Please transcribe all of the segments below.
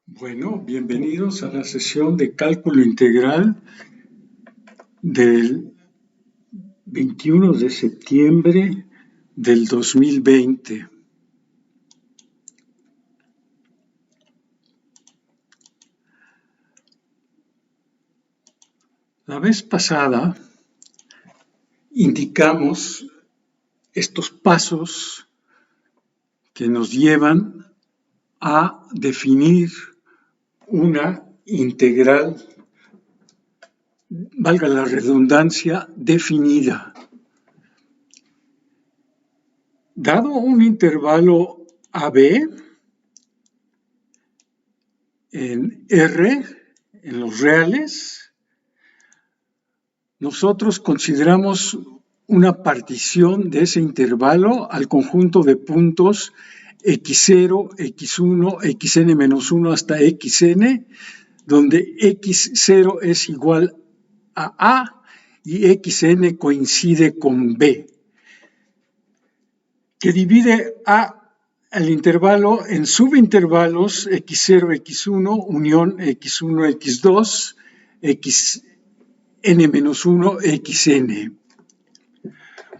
Bueno, bienvenidos a la sesión de cálculo integral del 21 de septiembre del 2020. La vez pasada indicamos estos pasos que nos llevan a definir una integral, valga la redundancia, definida. Dado un intervalo AB en R, en los reales, nosotros consideramos una partición de ese intervalo al conjunto de puntos x0, x1, xn-1 hasta xn, donde x0 es igual a A y xn coincide con B, que divide al intervalo en subintervalos x0, x1, unión x1, x2, xn-1, xn.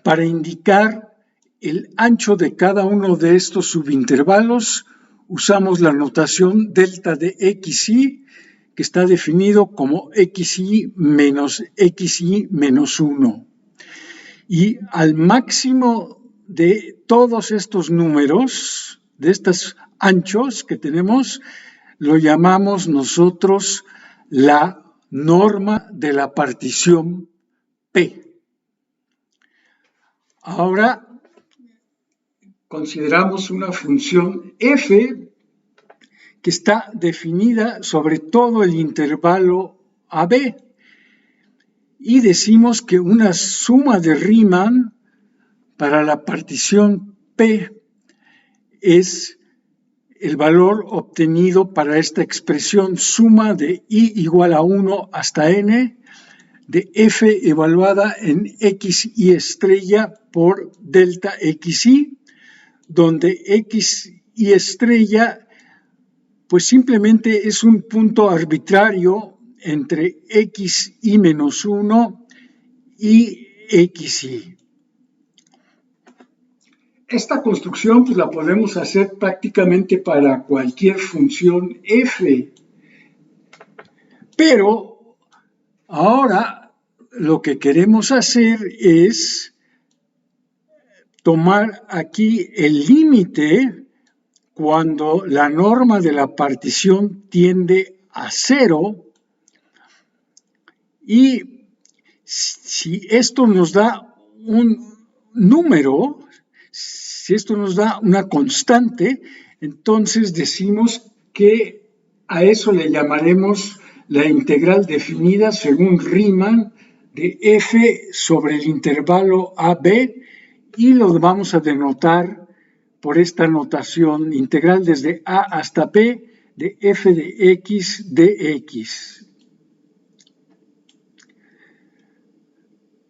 Para indicar el ancho de cada uno de estos subintervalos, usamos la notación delta de xi, que está definido como xi menos 1. Y al máximo de todos estos números, de estos anchos que tenemos, lo llamamos nosotros la norma de la partición P. Ahora consideramos una función f que está definida sobre todo el intervalo AB y decimos que una suma de Riemann para la partición P es el valor obtenido para esta expresión suma de i igual a 1 hasta n de f evaluada en x y estrella por delta xi, donde x y estrella pues simplemente es un punto arbitrario entre xi menos 1 y xi. Esta construcción pues la podemos hacer prácticamente para cualquier función f, pero ahora lo que queremos hacer es tomar aquí el límite cuando la norma de la partición tiende a 0 y si esto nos da un número, si esto nos da una constante, entonces decimos que a eso le llamaremos la integral definida según Riemann de f sobre el intervalo AB y lo vamos a denotar por esta notación integral desde A hasta P de f de x dx,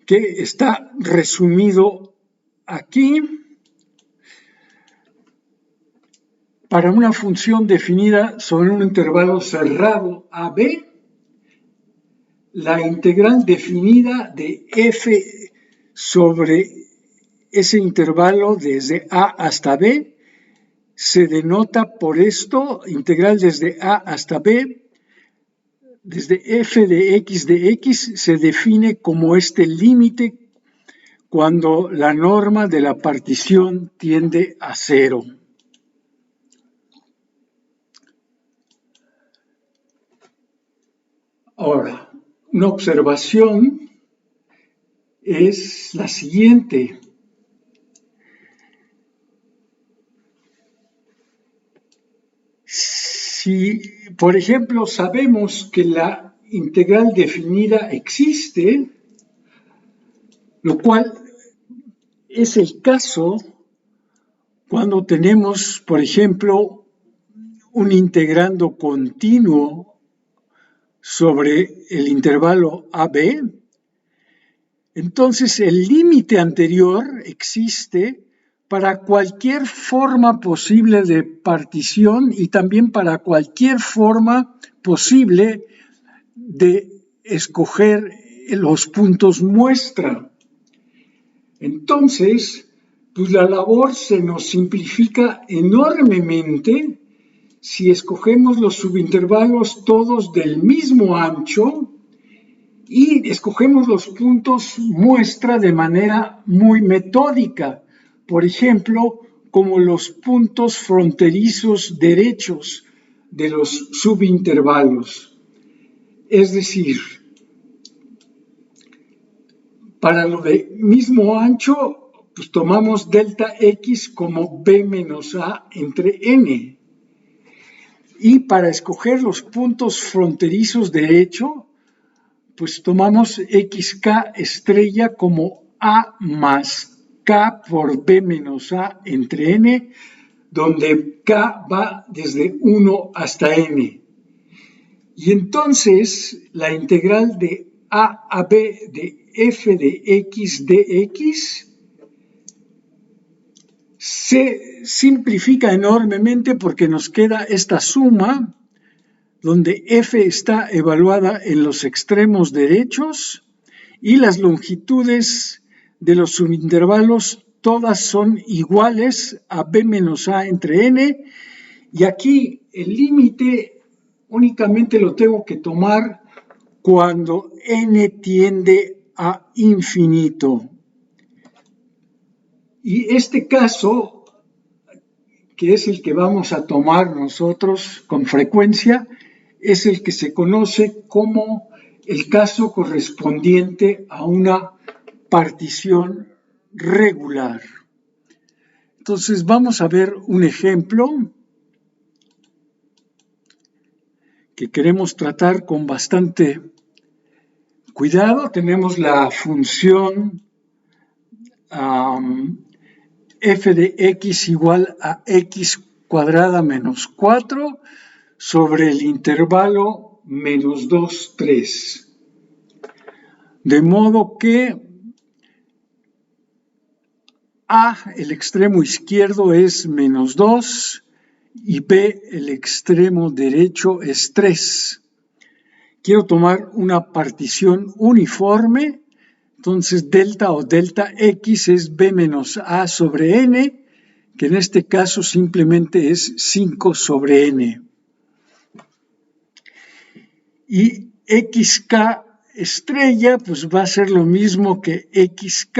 que está resumido aquí para una función definida sobre un intervalo cerrado AB. La integral definida de f sobre ese intervalo desde A hasta B se denota por esto, integral desde A hasta B, desde f de x se define como este límite cuando la norma de la partición tiende a 0. Ahora, una observación es la siguiente. Si, por ejemplo, sabemos que la integral definida existe, lo cual es el caso cuando tenemos, por ejemplo, un integrando continuo sobre el intervalo AB, entonces el límite anterior existe para cualquier forma posible de partición y también para cualquier forma posible de escoger los puntos muestra. Entonces, pues la labor se nos simplifica enormemente si escogemos los subintervalos todos del mismo ancho y escogemos los puntos muestra de manera muy metódica. Por ejemplo, como los puntos fronterizos derechos de los subintervalos. Es decir, para lo de mismo ancho, pues tomamos delta X como B menos A entre N. Y para escoger los puntos fronterizos derecho, pues tomamos XK estrella como A más K por B menos A entre N, donde K va desde 1 hasta N. Y entonces la integral de A a B de f de x dx se simplifica enormemente porque nos queda esta suma donde f está evaluada en los extremos derechos y las longitudes de los subintervalos todas son iguales a b menos a entre n, y aquí el límite únicamente lo tengo que tomar cuando n tiende a infinito. Y este caso, que es el que vamos a tomar nosotros con frecuencia, es el que se conoce como el caso correspondiente a una partición regular. Entonces vamos a ver un ejemplo que queremos tratar con bastante cuidado. Tenemos la función f de x igual a x cuadrada menos 4 sobre el intervalo menos 2, 3. De modo que A, el extremo izquierdo, es menos 2 y B, el extremo derecho, es 3. Quiero tomar una partición uniforme, entonces delta o delta X es B menos A sobre N, que en este caso simplemente es 5 sobre N. Y XK estrella, pues va a ser lo mismo que XK,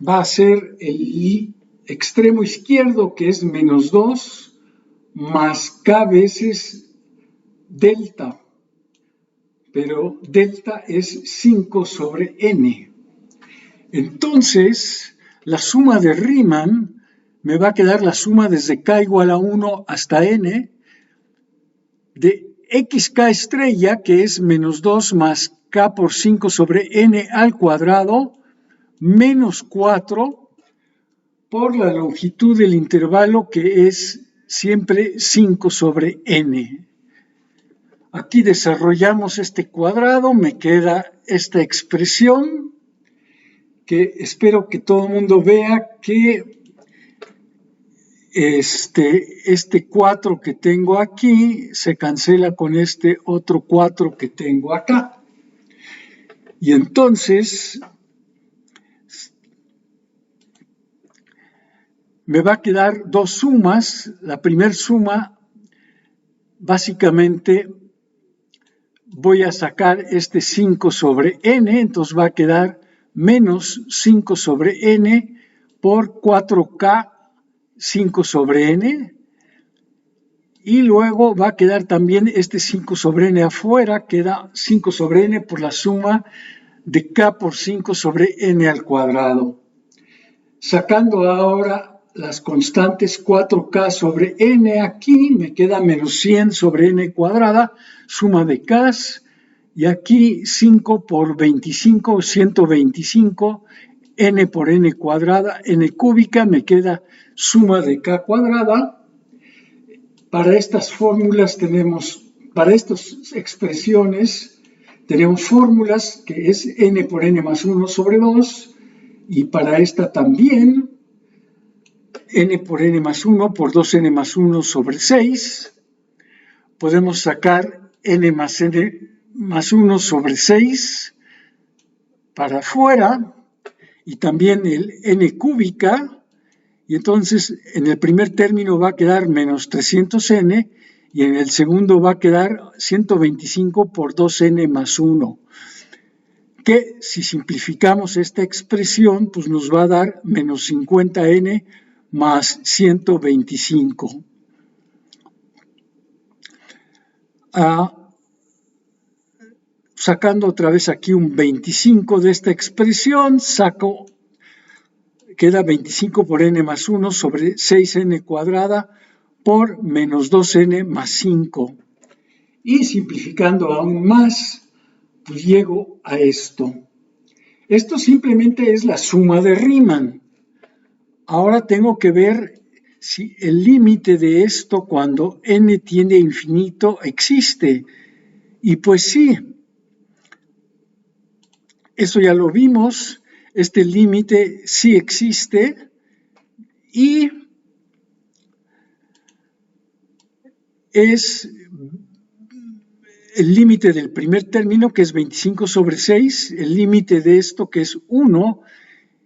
va a ser el extremo izquierdo, que es menos 2, más K veces delta, pero delta es 5 sobre N. Entonces, la suma de Riemann me va a quedar la suma desde K igual a 1 hasta N de XK estrella, que es menos 2 más K por 5 sobre N al cuadrado, menos 4 por la longitud del intervalo, que es siempre 5 sobre N. Aquí desarrollamos este cuadrado, me queda esta expresión, que espero que todo el mundo vea que este 4 que tengo aquí se cancela con este otro 4 que tengo acá. Y entonces me va a quedar dos sumas. La primera suma, básicamente, voy a sacar este 5 sobre n, entonces va a quedar menos 5 sobre n por 4k 5 sobre n, y luego va a quedar también este 5 sobre n afuera, queda 5 sobre n por la suma de k por 5 sobre n al cuadrado. Sacando ahora las constantes 4k sobre n aquí, me queda menos 100 sobre n cuadrada, suma de k, y aquí 5 por 25, 125, n por n cuadrada, n cúbica, me queda suma de k cuadrada. Para estas fórmulas para estas expresiones, tenemos fórmulas que es n por n más 1 sobre 2, y para esta también, n por n más 1 por 2n más 1 sobre 6. Podemos sacar n más 1 sobre 6 para afuera y también el n cúbica. Y entonces en el primer término va a quedar menos 300n y en el segundo va a quedar 125 por 2n más 1. Que si simplificamos esta expresión, pues nos va a dar menos 50n más 125. Sacando otra vez aquí un 25 de esta expresión, queda 25 por n más 1 sobre 6n cuadrada por menos 2n más 5. Y simplificando aún más, pues llego a esto. Esto simplemente es la suma de Riemann. Ahora tengo que ver si el límite de esto cuando n tiende a infinito existe. Y pues sí, eso ya lo vimos, este límite sí existe y es el límite del primer término, que es 25 sobre 6, el límite de esto, que es 1,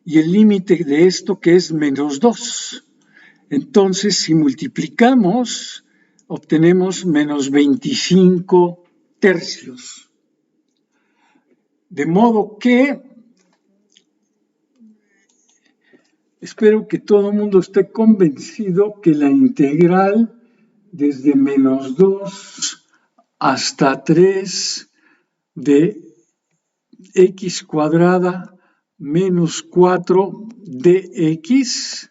y el límite de esto, que es menos 2. Entonces, si multiplicamos, obtenemos menos 25 tercios. De modo que espero que todo el mundo esté convencido que la integral desde menos 2 hasta 3 de x cuadrada menos 4 dx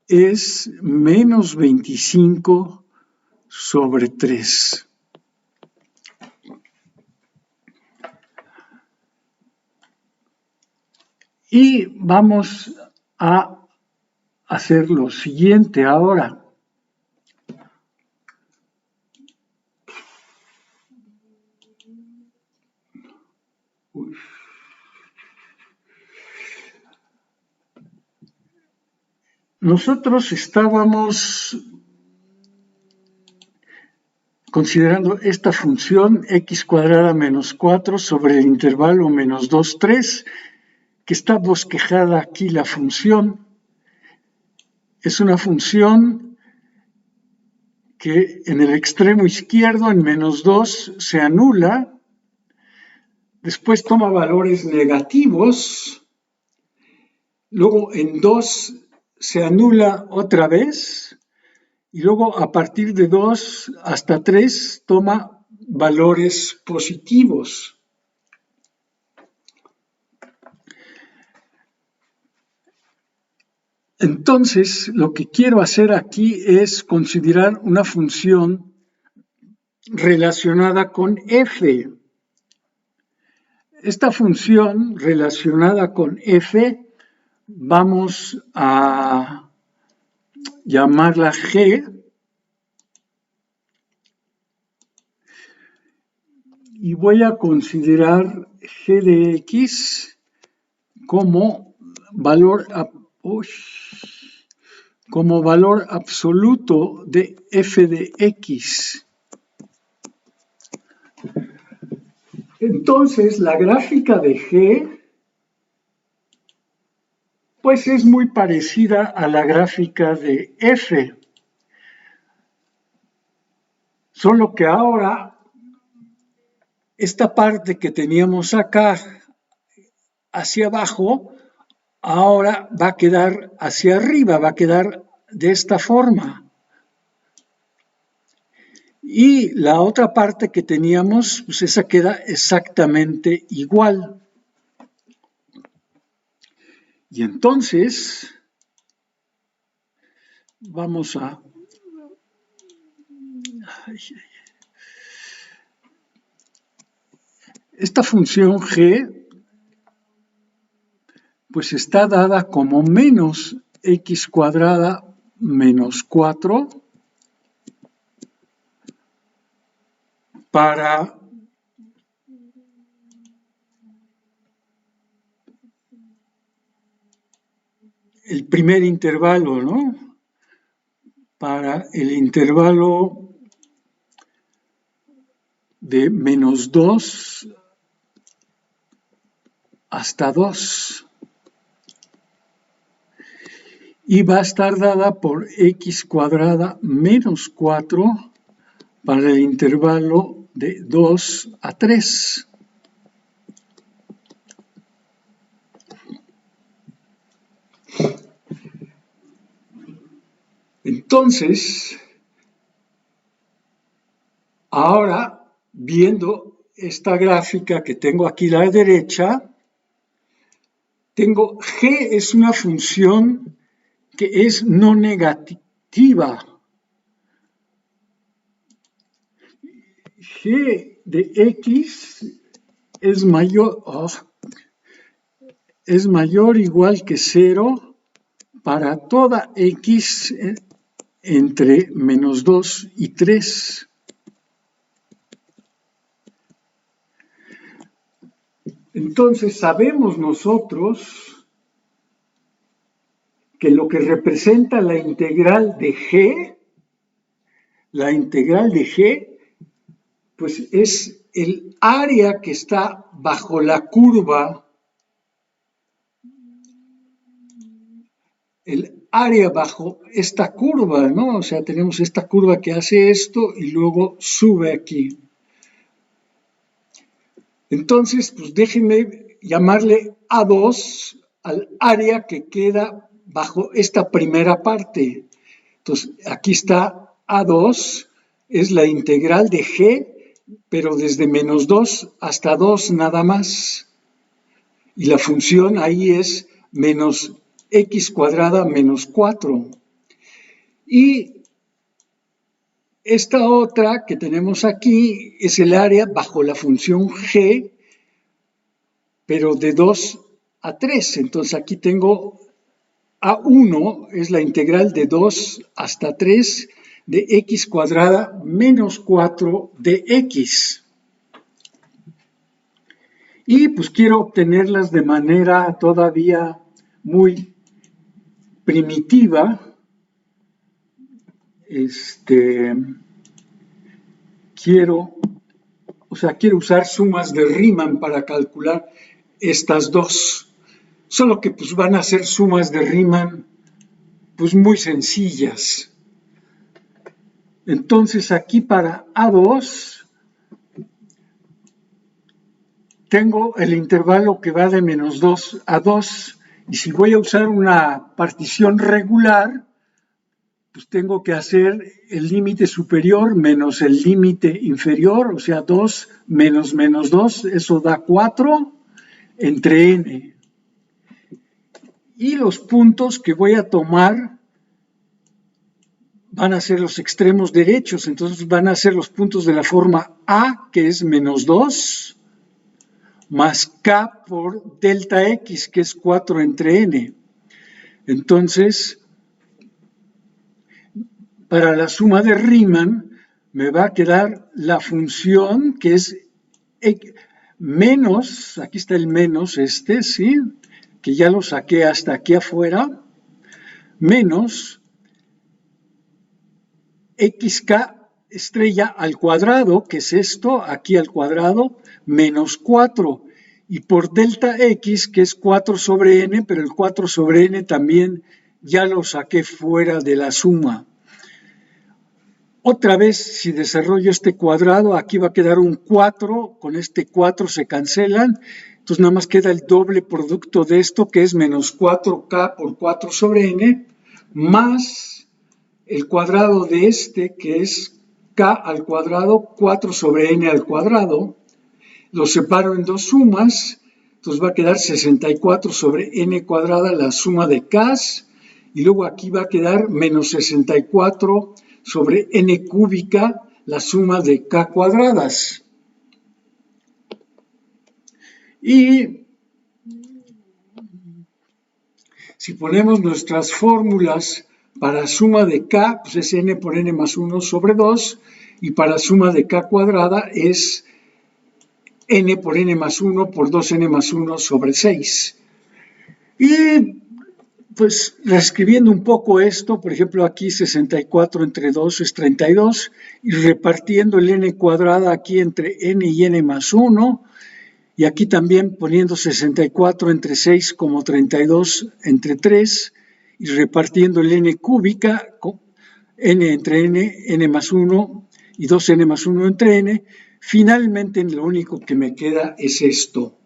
es menos 25 sobre 3. Y vamos a hacer lo siguiente ahora. Nosotros estábamos considerando esta función x cuadrada menos 4 sobre el intervalo menos 2, 3, que está bosquejada aquí la función. Es una función que en el extremo izquierdo, en menos 2, se anula, después toma valores negativos, luego en 2 se anula otra vez, y luego a partir de 2 hasta 3 toma valores positivos. Entonces, lo que quiero hacer aquí es considerar una función relacionada con f. Esta función relacionada con f vamos a llamarla g y voy a considerar g de x como valor absoluto de f de x. Entonces, la gráfica de g pues es muy parecida a la gráfica de f, solo que ahora esta parte que teníamos acá hacia abajo, ahora va a quedar hacia arriba, va a quedar de esta forma. Y la otra parte que teníamos, pues esa queda exactamente igual. Y entonces, vamos a... Esta función g pues está dada como menos x cuadrada menos 4 para el primer intervalo, ¿no? Para el intervalo de -2 hasta 2. Y va a estar dada por x cuadrada menos 4 para el intervalo de 2 a 3. Entonces, ahora, viendo esta gráfica que tengo aquí a la derecha, tengo g es una función que es no negativa. G de x es mayor o igual que 0 para toda x entre -2 y 3. Entonces sabemos nosotros que lo que representa la integral de g, pues es el área que está bajo la curva, el área bajo esta curva, ¿no? O sea, tenemos esta curva que hace esto y luego sube aquí. Entonces, pues déjenme llamarle A2 al área que queda bajo esta primera parte. Entonces, aquí está A2, es la integral de g, pero desde -2 hasta 2 nada más. Y la función ahí es menos x cuadrada menos 4. Y esta otra que tenemos aquí es el área bajo la función g, pero de 2 a 3. Entonces aquí tengo A1, es la integral de 2 hasta 3 de x cuadrada menos 4 de x. Y pues quiero obtenerlas de manera todavía muy primitiva. Quiero usar sumas de Riemann para calcular estas dos. Solo que pues van a ser sumas de Riemann pues muy sencillas. Entonces aquí para A2 tengo el intervalo que va de -2 a 2 y si voy a usar una partición regular, pues tengo que hacer el límite superior menos el límite inferior, o sea, 2 menos -2, eso da 4 entre n. Y los puntos que voy a tomar van a ser los extremos derechos, entonces van a ser los puntos de la forma A, que es -2, más K por delta X, que es 4 entre N. Entonces, para la suma de Riemann, me va a quedar la función que es menos, aquí está el menos ¿sí? Que ya lo saqué hasta aquí afuera, menos xk estrella al cuadrado, que es esto, aquí al cuadrado, menos 4. Y por delta x, que es 4 sobre n, pero el 4 sobre n también ya lo saqué fuera de la suma. Otra vez, si desarrollo este cuadrado, aquí va a quedar un 4, con este 4 se cancelan, entonces nada más queda el doble producto de esto, que es menos 4k por 4 sobre n, más el cuadrado de este, que es k al cuadrado, 4 sobre n al cuadrado. Lo separo en dos sumas, entonces va a quedar 64 sobre n cuadrada, la suma de k, y luego aquí va a quedar menos 64 sobre n cúbica, la suma de k cuadradas. Y si ponemos nuestras fórmulas para suma de k, pues es n por n más 1 sobre 2, y para suma de k cuadrada es n por n más 1 por 2n más 1 sobre 6. Y pues reescribiendo un poco esto, por ejemplo, aquí 64 entre 2 es 32, y repartiendo el n cuadrada aquí entre n y n más 1, y aquí también poniendo 64 entre 6 como 32 entre 3, y repartiendo el n cúbica, n entre n más 1 y 2n más 1 entre n. Finalmente, lo único que me queda es esto.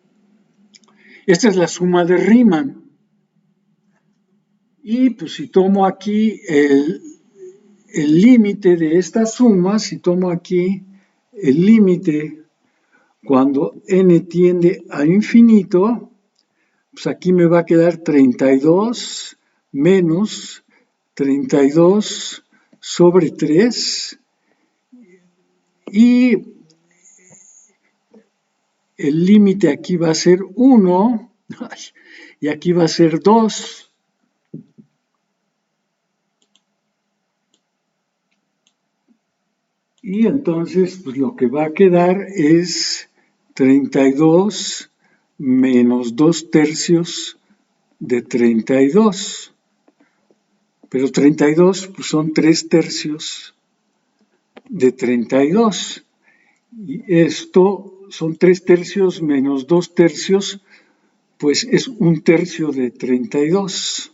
Esta es la suma de Riemann. Y pues si tomo aquí el límite de esta suma, si tomo aquí el límite cuando n tiende a infinito, pues aquí me va a quedar 32 menos 32 sobre 3, y el límite aquí va a ser 1, y aquí va a ser 2. Y entonces, pues lo que va a quedar es 32 menos 2 tercios de 32. Pero 32 pues son 3 tercios de 32. Y esto son 3 tercios menos 2 tercios, pues es 1 tercio de 32.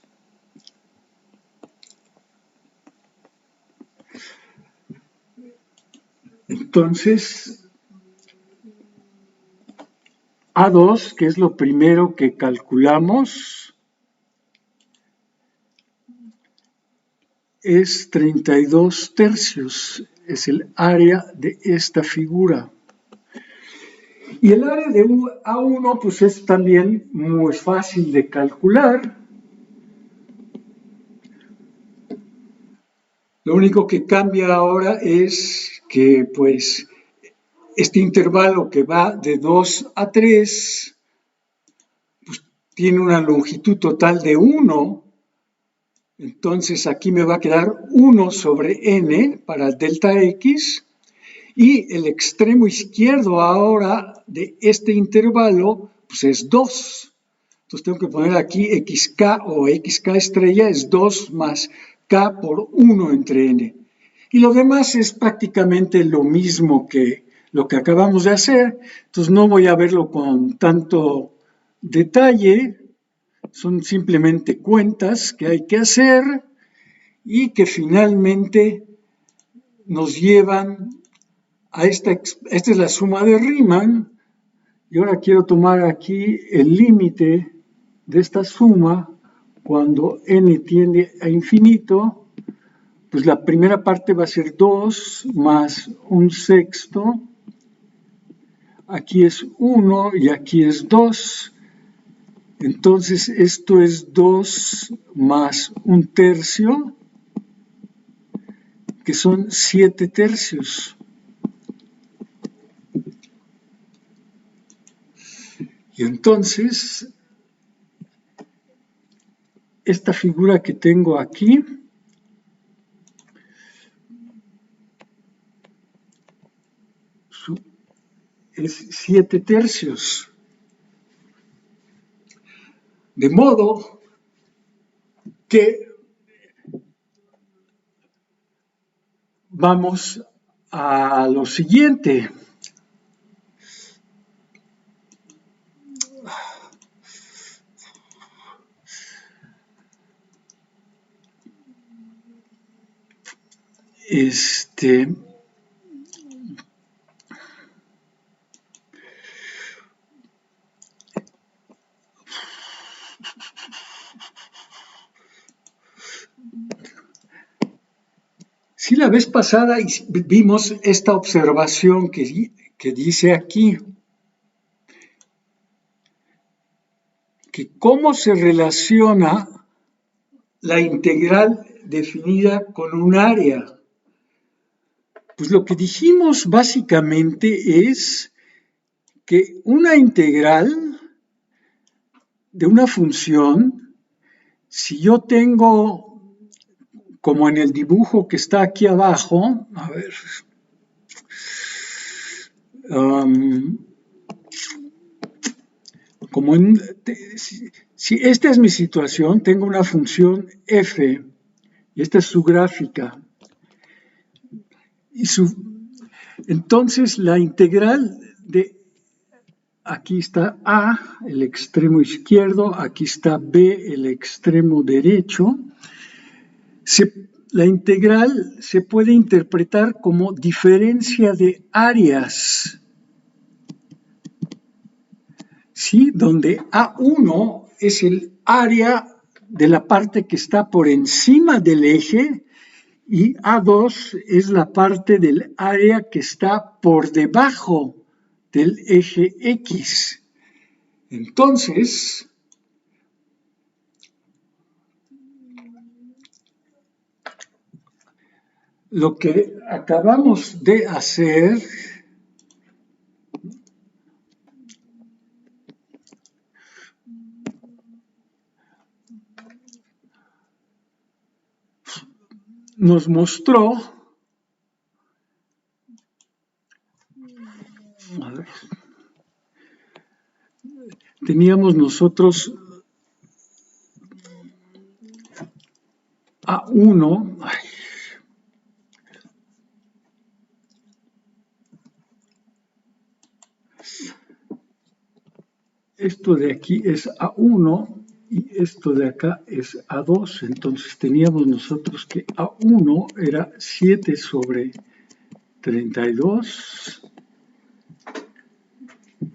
Entonces, A2, que es lo primero que calculamos, es 32 tercios, es el área de esta figura. Y el área de A1 pues es también muy fácil de calcular. Lo único que cambia ahora es que pues este intervalo que va de 2 a 3 pues, tiene una longitud total de 1. Entonces aquí me va a quedar 1 sobre n para delta x, y el extremo izquierdo ahora de este intervalo pues es 2. Entonces tengo que poner aquí xk o xk estrella es 2 más k por 1 entre n. Y lo demás es prácticamente lo mismo que lo que acabamos de hacer. Entonces no voy a verlo con tanto detalle. Son simplemente cuentas que hay que hacer y que finalmente nos llevan a esta es la suma de Riemann. Y ahora quiero tomar aquí el límite de esta suma cuando n tiende a infinito. Pues la primera parte va a ser 2 más 1/6. Aquí es 1 y aquí es 2. Entonces esto es 2 más 1/3, que son 7 tercios. Y entonces, esta figura que tengo aquí es 7 tercios. De modo que vamos a lo siguiente. Sí, la vez pasada vimos esta observación que dice aquí, que cómo se relaciona la integral definida con un área. Pues lo que dijimos básicamente es que una integral de una función, si yo tengo, como en el dibujo que está aquí abajo, a ver, si esta es mi situación, tengo una función f, y esta es su gráfica, entonces la integral de, aquí está a, el extremo izquierdo, aquí está b, el extremo derecho, la integral se puede interpretar como diferencia de áreas, ¿sí? Donde A1 es el área de la parte que está por encima del eje y A2 es la parte del área que está por debajo del eje X. Entonces, lo que acabamos de hacer nos mostró, a ver, teníamos nosotros A1, esto de aquí es A1 y esto de acá es A2, entonces teníamos nosotros que A1 era 7 sobre 32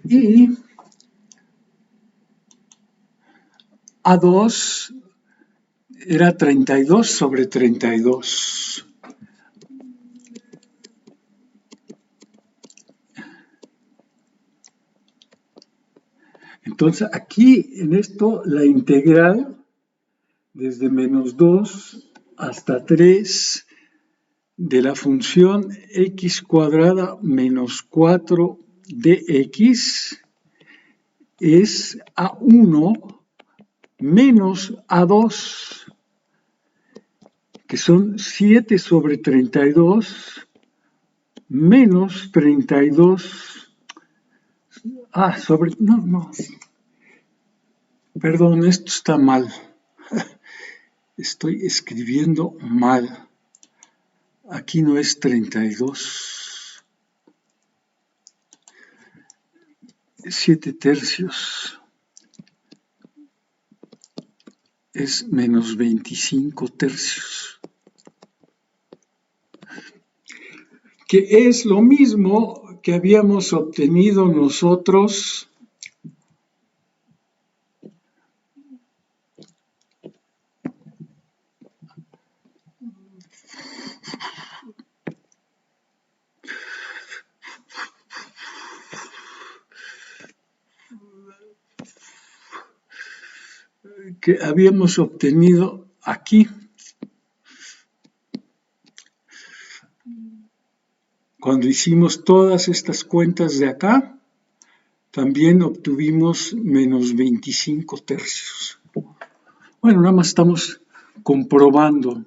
y A2 era 32 sobre 32. Entonces aquí en esto la integral desde menos 2 hasta 3 de la función x cuadrada menos 4 dx es A1 menos A2, que son 7 sobre 32 menos 32. No. Perdón, esto está mal. Estoy escribiendo mal. Aquí no es 32. 7 tercios. Es menos 25 tercios. Que es lo mismo que habíamos obtenido nosotros aquí. Cuando hicimos todas estas cuentas de acá, también obtuvimos menos 25 tercios. Bueno, nada más estamos comprobando.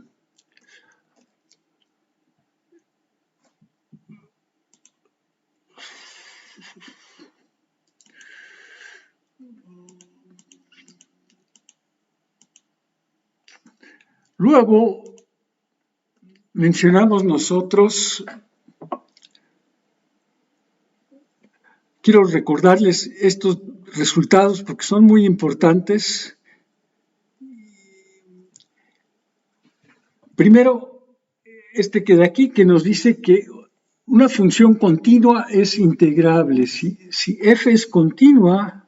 Luego, mencionamos nosotros, quiero recordarles estos resultados porque son muy importantes. Primero, este que de aquí que nos dice que una función continua es integrable. Si f es continua,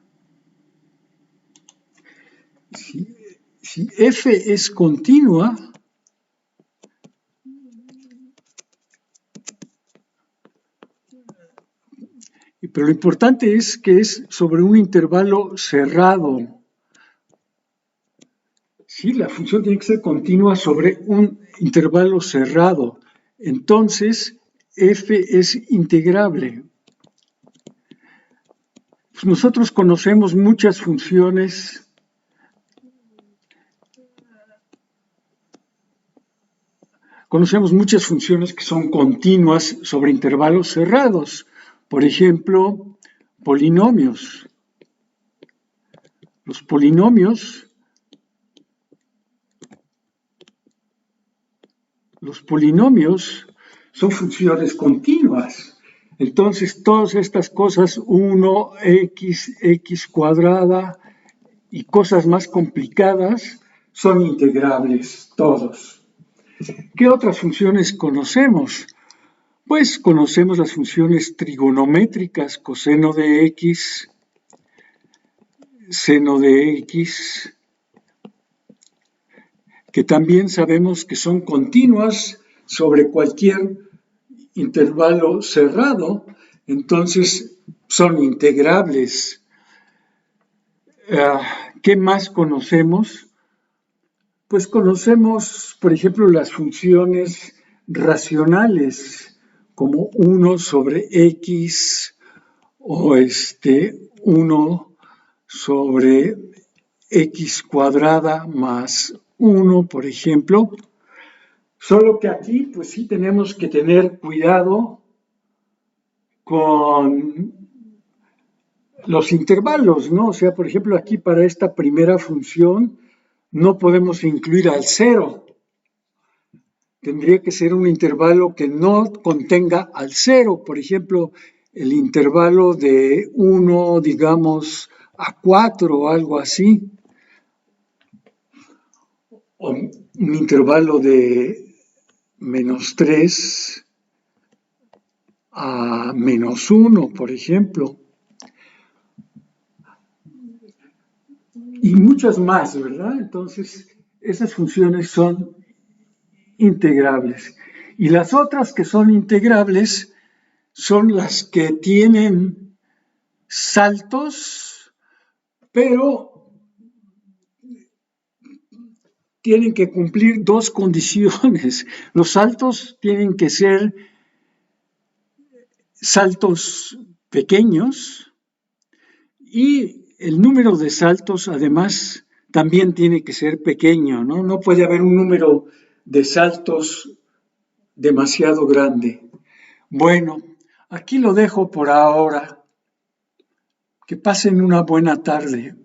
si f es continua, pero lo importante es que es sobre un intervalo cerrado. Sí, la función tiene que ser continua sobre un intervalo cerrado. Entonces, f es integrable. Pues nosotros conocemos muchas funciones que son continuas sobre intervalos cerrados. Por ejemplo, polinomios. Los polinomios son funciones continuas. Entonces, todas estas cosas, 1x, x cuadrada y cosas más complicadas, son integrables todos. ¿Qué otras funciones conocemos? Pues conocemos las funciones trigonométricas, coseno de x, seno de x, que también sabemos que son continuas sobre cualquier intervalo cerrado, entonces son integrables. ¿Qué más conocemos? Pues conocemos, por ejemplo, las funciones racionales, como 1 sobre x o 1 sobre x cuadrada más 1, por ejemplo. Solo que aquí, pues sí tenemos que tener cuidado con los intervalos, ¿no? O sea, por ejemplo, aquí para esta primera función no podemos incluir al 0. Tendría que ser un intervalo que no contenga al 0. Por ejemplo, el intervalo de 1, digamos, a 4 o algo así. O un intervalo de -3 a -1, por ejemplo. Y muchas más, ¿verdad? Entonces, esas funciones son integrables. Y las otras que son integrables son las que tienen saltos, pero tienen que cumplir dos condiciones. Los saltos tienen que ser saltos pequeños y el número de saltos, además, también tiene que ser pequeño, ¿no? No puede haber un número de saltos demasiado grande. Bueno, aquí lo dejo por ahora. Que pasen una buena tarde.